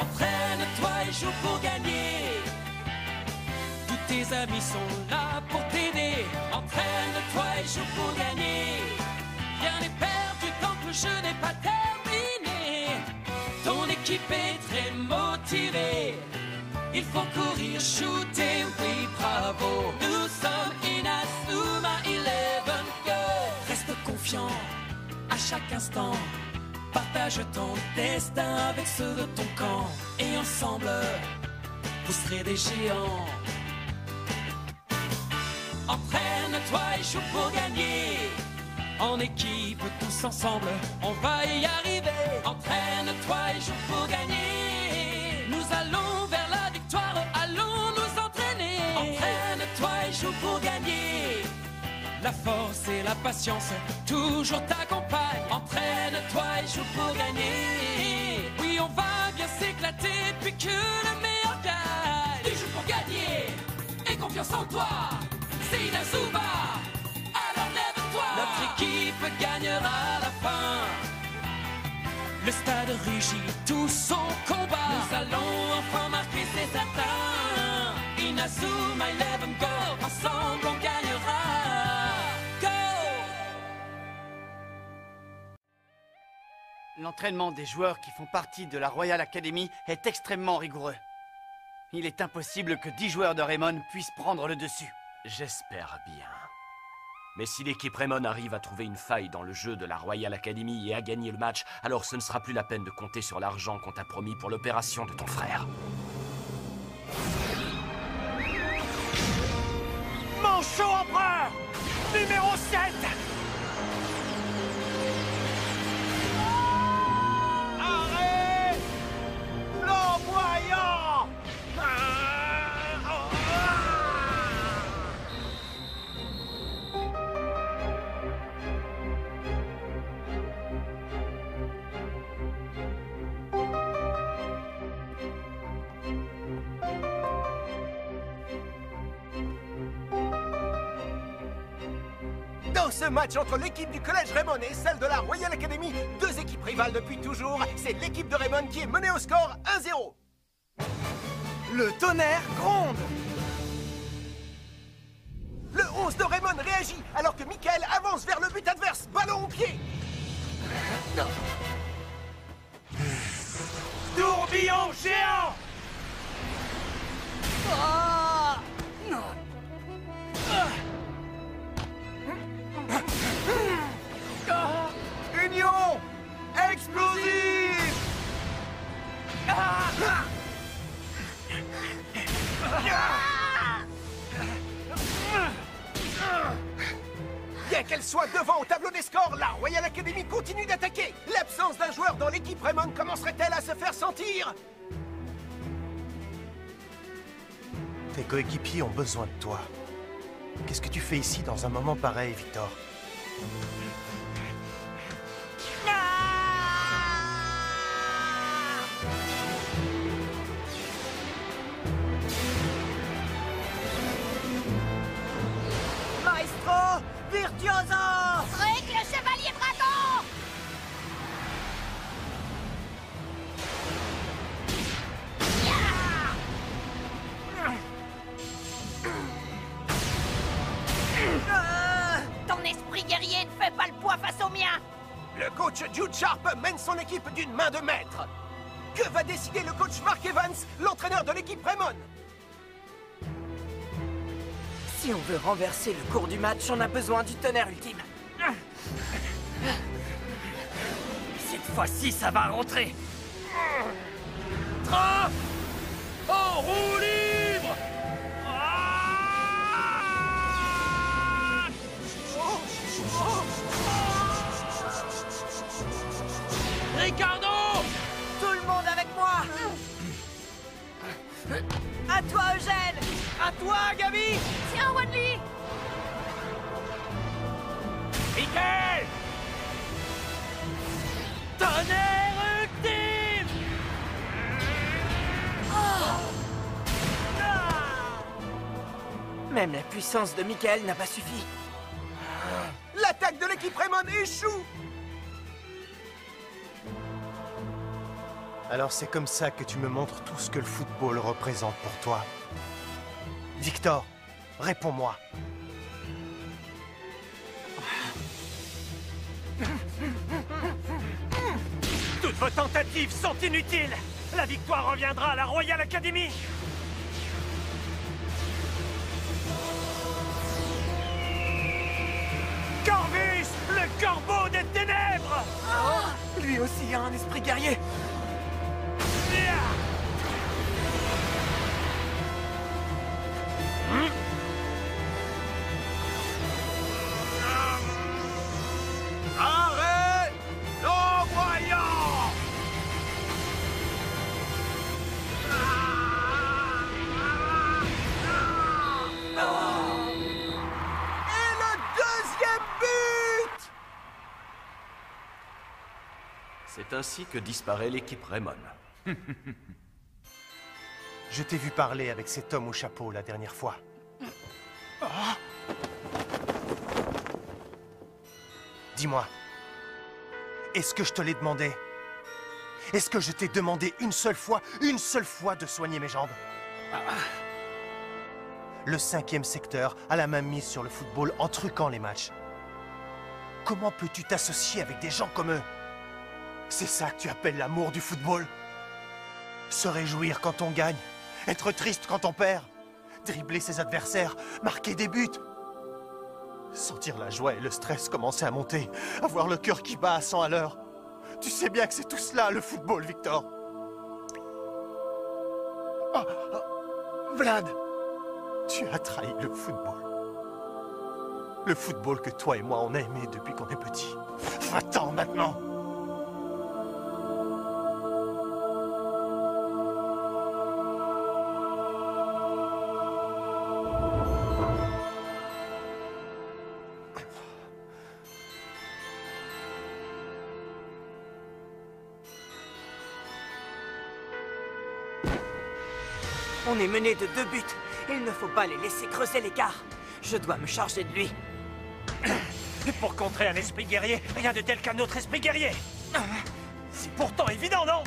Entraîne-toi et joue pour gagner. Tous tes amis sont là pour t'aider. Entraîne-toi et joue pour gagner. Rien n'est perdu tant que le jeu n'est pas terminé. Ton équipe est très motivée. Il faut courir, shooter, oui bravo. Nous sommes Inazuma 11 Girls. Reste confiant à chaque instant. Partage ton destin avec ceux de ton camp. Et ensemble, vous serez des géants. Entraîne-toi et joue pour gagner. En équipe, tous ensemble, on va y arriver. Entraîne-toi et joue pour gagner. Nous allons vers la victoire, allons nous entraîner. Entraîne-toi et joue pour gagner. La force et la patience toujours t'accompagnent. Entraîne-toi et joue pour gagner. Oui, on va bien s'éclater puis que le meilleur gagne. Tu joues pour gagner et confiance en toi. C'est Inazuma, alors lève-toi. Notre équipe gagnera à la fin. Le stade rugit tout son combat. Nous allons enfin marquer, c'est certain. Inazuma 11 Girls, ensemble on gagnera. L'entraînement des joueurs qui font partie de la Royal Academy est extrêmement rigoureux. Il est impossible que 10 joueurs de Raymond puissent prendre le dessus. J'espère bien. Mais si l'équipe Raymond arrive à trouver une faille dans le jeu de la Royal Academy et à gagner le match, alors ce ne sera plus la peine de compter sur l'argent qu'on t'a promis pour l'opération de ton frère. Manchot Empereur, numéro 7. Arrête! Flamboyant! Dans ce match entre l'équipe du Collège Raymond et celle de la Royal Academy, deux équipes rivales depuis toujours, c'est l'équipe de Raymond qui est menée au score 1-0. Le tonnerre gronde. Le 11 de Raymond réagit alors que Michael avance vers le but adverse, ballon au pied. Tourbillon géant. Union explosive. Bien qu'elle soit devant au tableau des scores, la Royal Academy continue d'attaquer. L'absence d'un joueur dans l'équipe Raymond commencerait-elle à se faire sentir? Tes coéquipiers ont besoin de toi. Qu'est-ce que tu fais ici dans un moment pareil, Victor? Maestro virtuoso. Rick, le chevalier dragon. Ton esprit guerrier ne fait pas le poids face au mien. Le coach Jude Sharp mène son équipe d'une main de maître. Que va décider le coach Mark Evans, l'entraîneur de l'équipe Raymond? Si on veut renverser le cours du match, on a besoin du tonnerre ultime. Cette fois-ci, ça va rentrer. Trap en roue libre. Ricardo! Tout le monde avec moi! À toi, Eugène! À toi, Gabi! Tiens, Wadley. Michael! Tonnerre ultime! Même la puissance de Michael n'a pas suffi. L'attaque de l'équipe Raymond échoue. Alors c'est comme ça que tu me montres tout ce que le football représente pour toi. Victor, réponds-moi. Toutes vos tentatives sont inutiles. La victoire reviendra à la Royal Academy. Corvus, le corbeau des ténèbres! Lui aussi a un esprit guerrier. Arrête! Non-voyant! Et le deuxième but! C'est ainsi que disparaît l'équipe Raymond. Je t'ai vu parler avec cet homme au chapeau la dernière fois. Dis-moi, est-ce que je te l'ai demandé? Est-ce que je t'ai demandé une seule fois de soigner mes jambes? Le 5e secteur a la main mise sur le football en truquant les matchs. Comment peux-tu t'associer avec des gens comme eux? C'est ça que tu appelles l'amour du football? Se réjouir quand on gagne, être triste quand on perd, dribbler ses adversaires, marquer des buts. Sentir la joie et le stress commencer à monter, avoir le cœur qui bat à 100 à l'heure. Tu sais bien que c'est tout cela, le football, Victor. Vlad, tu as trahi le football. Le football que toi et moi on a aimé depuis qu'on est petit. Va-t'en maintenant. On est mené de 2 buts. Il ne faut pas les laisser creuser l'écart. Je dois me charger de lui. Et pour contrer un esprit guerrier, rien de tel qu'un autre esprit guerrier. C'est pourtant évident, non?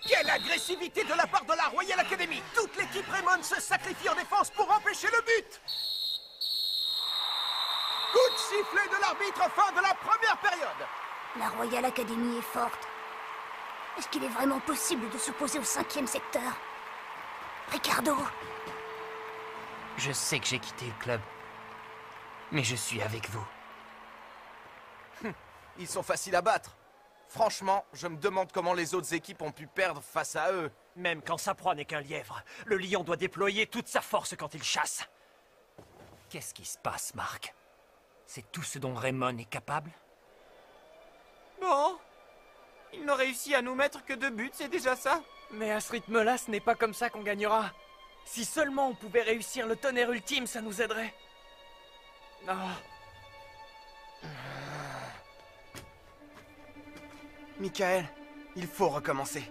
Quelle agressivité de la part de la Royal Academy! Toute l'équipe Raymond se sacrifie en défense pour empêcher le but! Coup de sifflet de l'arbitre, fin de la première période! La Royal Academy est forte. Est-ce qu'il est vraiment possible de s'opposer au 5e secteur? Ricardo? Je sais que j'ai quitté le club. Mais je suis avec vous. Ils sont faciles à battre. Franchement, je me demande comment les autres équipes ont pu perdre face à eux. Même quand sa proie n'est qu'un lièvre, le lion doit déployer toute sa force quand il chasse. Qu'est-ce qui se passe, Marc? C'est tout ce dont Raymond est capable? Bon, il n'a réussi à nous mettre que 2 buts, c'est déjà ça. Mais à ce rythme-là, ce n'est pas comme ça qu'on gagnera. Si seulement on pouvait réussir le tonnerre ultime, ça nous aiderait. Michael, il faut recommencer.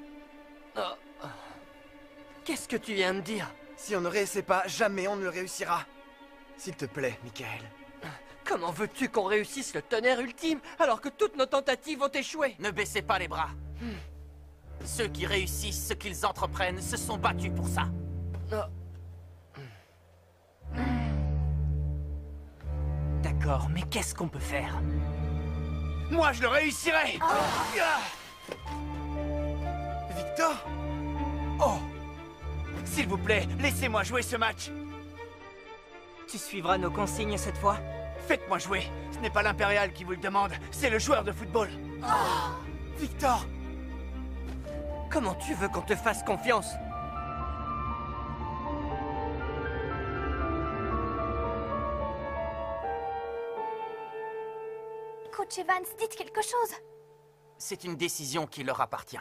Qu'est-ce que tu viens de dire? Si on ne réessaie pas, jamais on ne le réussira. S'il te plaît, Michael. Comment veux-tu qu'on réussisse le tonnerre ultime alors que toutes nos tentatives ont échoué? Ne baissez pas les bras. Ceux qui réussissent ce qu'ils entreprennent se sont battus pour ça. D'accord, mais qu'est-ce qu'on peut faire? Moi, je le réussirai. Victor? Oh! S'il vous plaît, laissez-moi jouer ce match. Tu suivras nos consignes cette fois? Faites-moi jouer. Ce n'est pas l'Impérial qui vous le demande, c'est le joueur de football. Victor! Comment tu veux qu'on te fasse confiance? Coach Evans, dites quelque chose. C'est une décision qui leur appartient.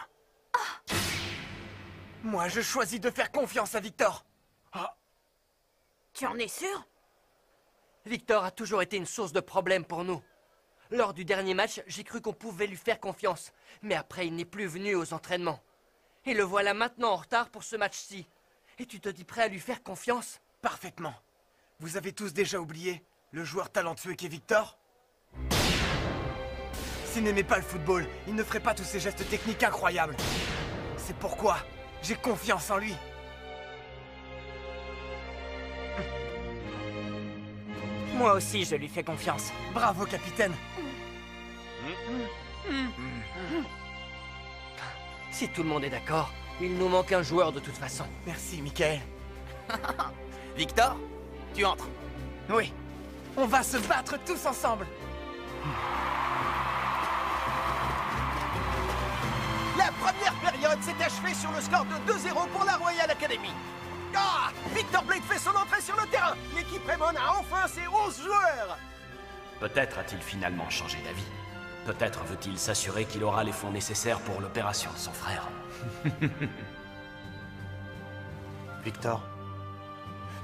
Moi, je choisis de faire confiance à Victor. Tu en es sûr? Victor a toujours été une source de problèmes pour nous. Lors du dernier match, j'ai cru qu'on pouvait lui faire confiance. Mais après, il n'est plus venu aux entraînements. Et le voilà maintenant en retard pour ce match-ci. Et tu te dis prêt à lui faire confiance? Parfaitement. Vous avez tous déjà oublié le joueur talentueux qu'est Victor? S'il n'aimait pas le football, il ne ferait pas tous ces gestes techniques incroyables. C'est pourquoi j'ai confiance en lui. Moi aussi, je lui fais confiance. Bravo, capitaine. Si tout le monde est d'accord, il nous manque un joueur de toute façon. Merci, Michael. Victor, tu entres. Oui. On va se battre tous ensemble. La première période s'est achevée sur le score de 2-0 pour la Royal Academy. Ah! Victor Blade fait son entrée sur le terrain. L'équipe Raymond a enfin ses 11 joueurs. Peut-être a-t-il finalement changé d'avis. Peut-être veut-il s'assurer qu'il aura les fonds nécessaires pour l'opération de son frère. Victor,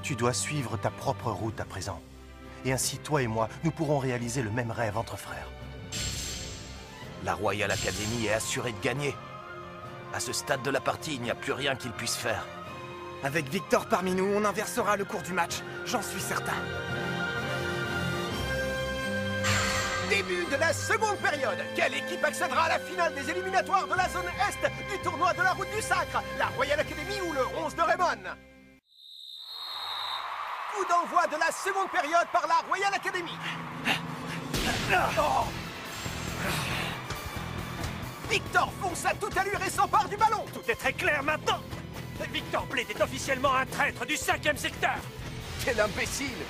tu dois suivre ta propre route à présent. Et ainsi, toi et moi, nous pourrons réaliser le même rêve entre frères. La Royal Academy est assurée de gagner. À ce stade de la partie, il n'y a plus rien qu'il puisse faire. Avec Victor parmi nous, on inversera le cours du match. J'en suis certain. Début de la seconde période. Quelle équipe accédera à la finale des éliminatoires de la zone Est du tournoi de la Route du Sacre? La Royal Academy ou le 11 de Raymond? Coup d'envoi de la seconde période par la Royal Academy. Oh. Victor fonce à toute allure et s'empare du ballon. Tout est très clair maintenant. Victor Blade est officiellement un traître du 5e secteur. Quel imbécile!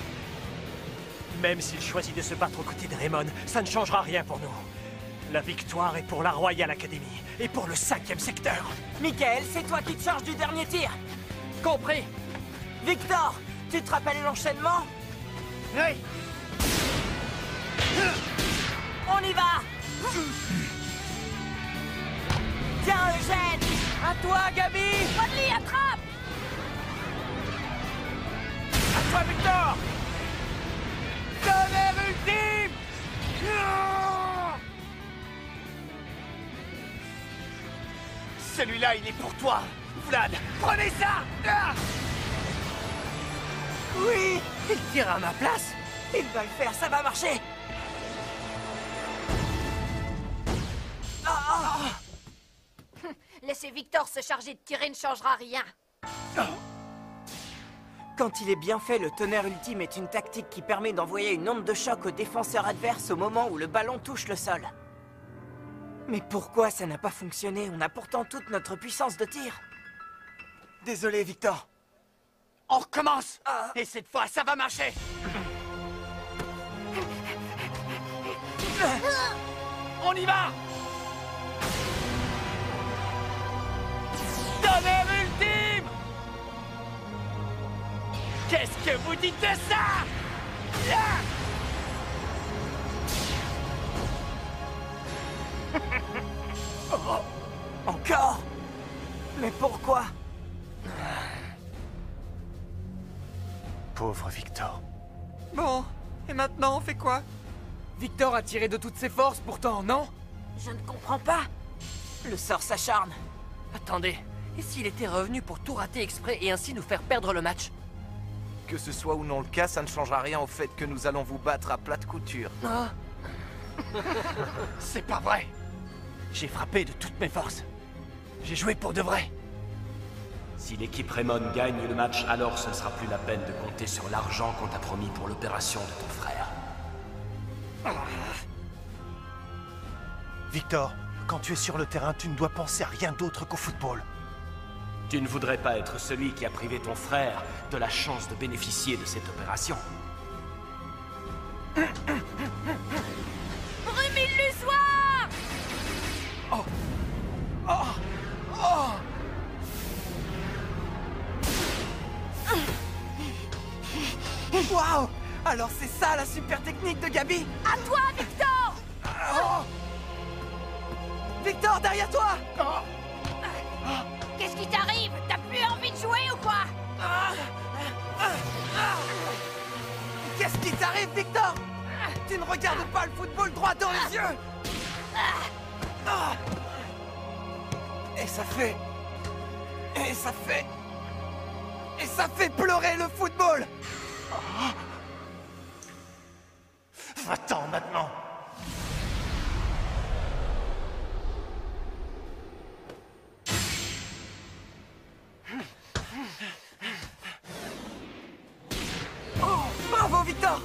Même s'il choisit de se battre aux côtés de Raymond, ça ne changera rien pour nous. La victoire est pour la Royal Academy et pour le 5e secteur. Michael, c'est toi qui te charges du dernier tir. Compris. Victor, tu te rappelles l'enchaînement? Oui. On y va. Tiens, Eugène. À toi, Gabi. Wadley, attrape. À toi, Victor. Tonnerre ultime. Celui-là, il est pour toi, Vlad. Prenez ça. Oui, il tire à ma place. Il va le faire, ça va marcher. Laissez Victor se charger de tirer ne changera rien. Quand il est bien fait, le tonnerre ultime est une tactique qui permet d'envoyer une onde de choc au défenseur adverse au moment où le ballon touche le sol. Mais pourquoi ça n'a pas fonctionné? On a pourtant toute notre puissance de tir. Désolé, Victor. On recommence. Et cette fois, ça va marcher. On y va. Tonnerre ultime. Qu'est-ce que vous dites de ça? Oh, encore? Mais pourquoi? Pauvre Victor. Bon, et maintenant on fait quoi? Victor a tiré de toutes ses forces pourtant, non? Je ne comprends pas. Le sort s'acharne. Attendez, et s'il était revenu pour tout rater exprès et ainsi nous faire perdre le match? Que ce soit ou non le cas, ça ne changera rien au fait que nous allons vous battre à plate couture. Ah. C'est pas vrai. J'ai frappé de toutes mes forces. J'ai joué pour de vrai. Si l'équipe Raymond gagne le match, alors ce ne sera plus la peine de compter sur l'argent qu'on t'a promis pour l'opération de ton frère. Victor, quand tu es sur le terrain, tu ne dois penser à rien d'autre qu'au football. Tu ne voudrais pas être celui qui a privé ton frère de la chance de bénéficier de cette opération. Brumille-Lusoir. Waouh! Alors c'est ça la super technique de Gabi? À toi, Victor. Victor, derrière toi! Qu'est-ce qui t'arrive? T'as plus envie de jouer ou quoi? Qu'est-ce qui t'arrive, Victor? Tu ne regardes pas le football droit dans les yeux! Et ça fait... Et ça fait pleurer le football! Va-t'en maintenant! Oh, bravo, Victor!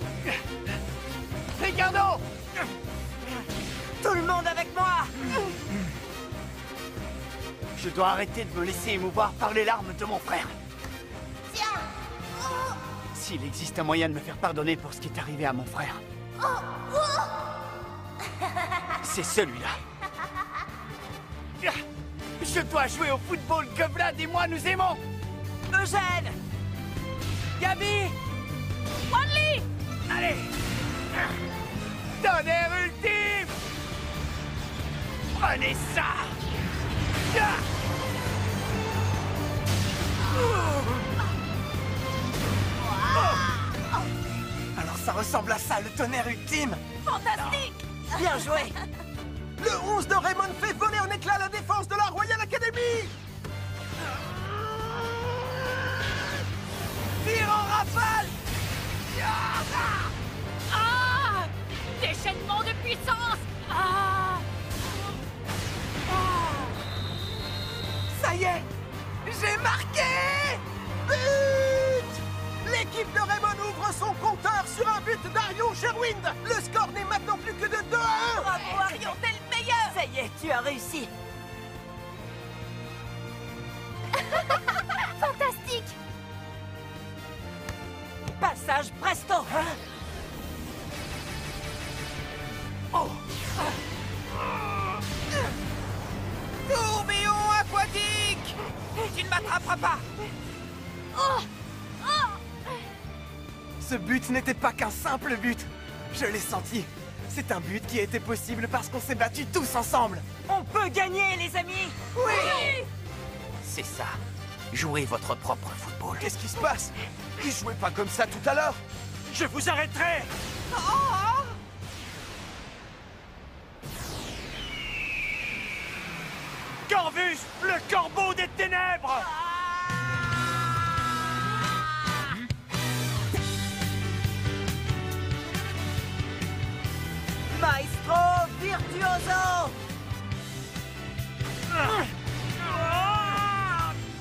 Ricardo! Tout le monde avec moi! Je dois arrêter de me laisser émouvoir par les larmes de mon frère. Tiens. Oh. S'il existe un moyen de me faire pardonner pour ce qui est arrivé à mon frère, c'est celui-là. Je dois jouer au football que Vlad et moi nous aimons. Eugène! Gabi! Wanli! Allez! Tonnerre ultime! Prenez ça! Alors ça ressemble à ça, le tonnerre ultime! Fantastique! Bien joué! Le 11 de Raymond fait voler en éclats la défense de la Royal Academy! Tire en rafale! Ah! Déchaînement de puissance! Ah! Ça y est! J'ai marqué! But! L'équipe de Raymond ouvre son compteur sur un but d'Arion Sherwind! Le score n'est maintenant plus que de 2-1! Bravo, Arion, t'es le meilleur! Ça y est, tu as réussi! Fantastique. Passage presto! Tourbillon aquatique! Tu ne m'attraperas pas! Ce but n'était pas qu'un simple but. Je l'ai senti. C'est un but qui a été possible parce qu'on s'est battus tous ensemble. On peut gagner, les amis! Oui! C'est ça. Jouez votre propre football. Qu'est-ce qui se passe? Ils jouaient pas comme ça tout à l'heure. Je vous arrêterai! Corvus, le corbeau des ténèbres! Maestro virtuoso!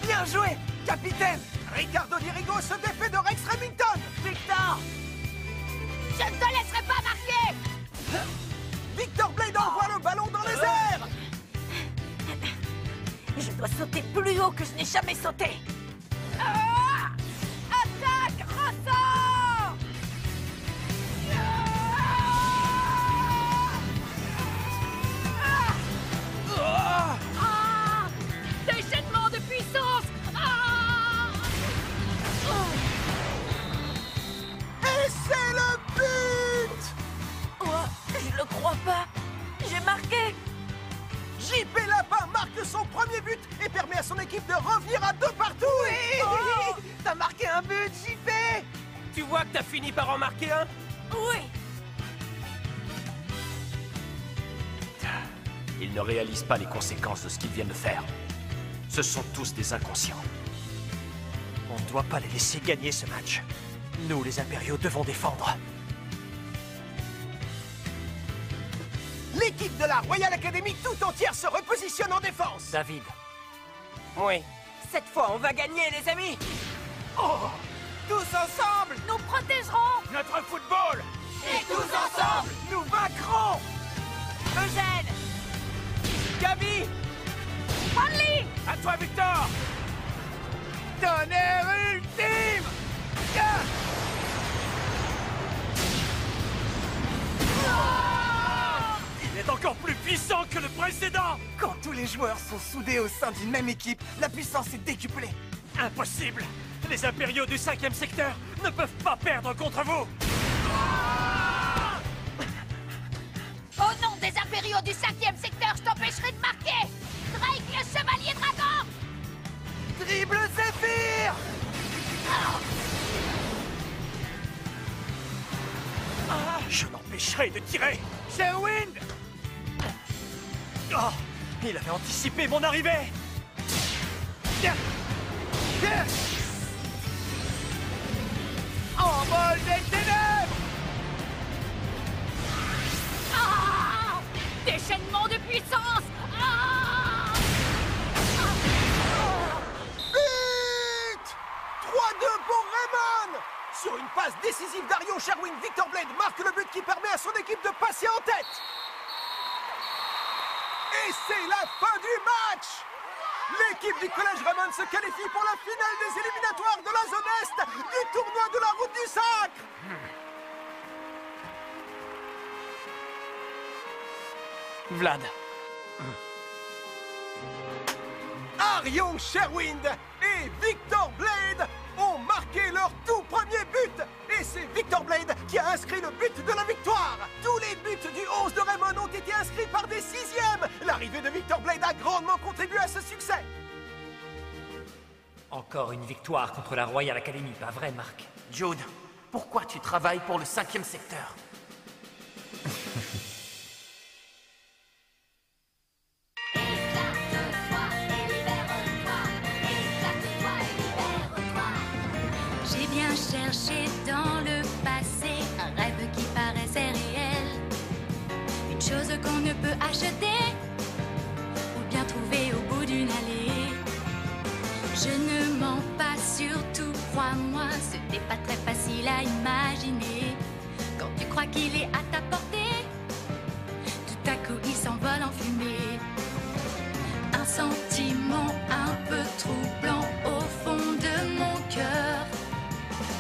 Bien joué, capitaine! Ricardo Dirigo se défait de Rex Remington! Victor! Je ne te laisserai pas marquer! Victor Blade envoie le ballon dans les airs! Je dois sauter plus haut que je n'ai jamais sauté! Ah! Attaque! Ressort! Ah! Déchaînement de puissance! Ah! Et c'est le but! Oh, je le crois pas! J'ai marqué! JP Lapin marque son premier but et permet à son équipe de revenir à 2 partout! Oui! T'as marqué un but, JP! Tu vois que t'as fini par en marquer un? Oui! Ils ne réalisent pas les conséquences de ce qu'ils viennent de faire. Ce sont tous des inconscients. On ne doit pas les laisser gagner ce match. Nous, les impériaux, devons défendre. L'équipe de la Royal Academy tout entière se repositionne en défense! David, Oui. Cette fois, on va gagner, les amis! Tous ensemble! Nous protégerons! Notre football! Et tous ensemble! Nous vaincrons! Eugène! Gabi! Wanli! À toi, Victor! Tonnerre ultime! il est encore plus puissant que le précédent! Quand tous les joueurs sont soudés au sein d'une même équipe, la puissance est décuplée. Impossible! Les impériaux du 5e secteur ne peuvent pas perdre contre vous! Au nom des impériaux du 5e secteur, je t'empêcherai de marquer! Drake, le chevalier dragon! Dribble Zéphyr! Je l'empêcherai de tirer! Sherwind! Oh, il avait anticipé mon arrivée! Symbole des ténèbres! Ah! Déchaînement de puissance! Ah! But! 3-2 pour Raymond! Sur une passe décisive d'Arion Sherwin, Victor Blade marque le but qui permet à son équipe de passer en tête. Et c'est la fin du match! L'équipe du Collège Raymond se qualifie pour la finale des éliminatoires de la zone Est du tournoi de la Route du Sacre! Vlad. Arion Sherwind et Victor Blade ont marqué leur tout premier but. Et c'est Victor Blade qui a inscrit le but de la victoire. Tous les buts du 11 de Raymond ont été inscrits par des sixièmes. L'arrivée de Victor Blade a grandement contribué à ce succès. Encore une victoire contre la Royal Academy, pas vrai, Marc? Jude, pourquoi tu travailles pour le 5e secteur? J'ai bien cherché dans le passé un rêve qui paraissait réel, une chose qu'on ne peut acheter ou bien trouver au bout d'une allée. Je ne mens pas, surtout crois-moi, ce n'est pas très facile à imaginer. Quand tu crois qu'il est à ta portée, tout à coup il s'envole en fumée. Un sentiment un peu troublant au fond de mon cœur,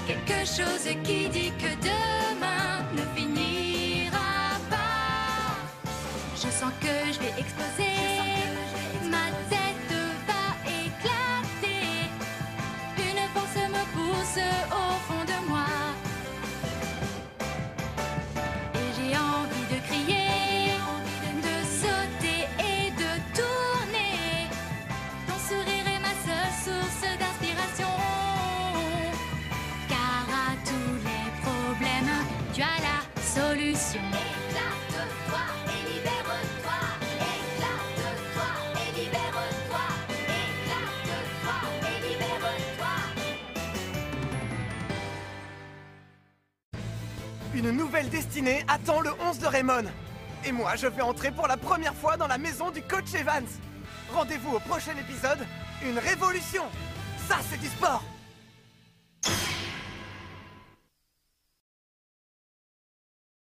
quelque chose qui dit que demain ne finira pas. Je sens que je vais exploser, ma tête va éclater, une force me pousse au fond de moi, et j'ai envie de crier, de sauter et de tourner. Ton sourire est ma seule source d'inspiration, car à tous les problèmes, tu as la solution. Éclate-toi et libère-toi, éclate-toi et libère-toi, éclate-toi et libère-toi. Une nouvelle destinée attend le 11 de Raymond. Et moi, je vais entrer pour la première fois dans la maison du coach Evans. Rendez-vous au prochain épisode, une révolution. Ça, c'est du sport.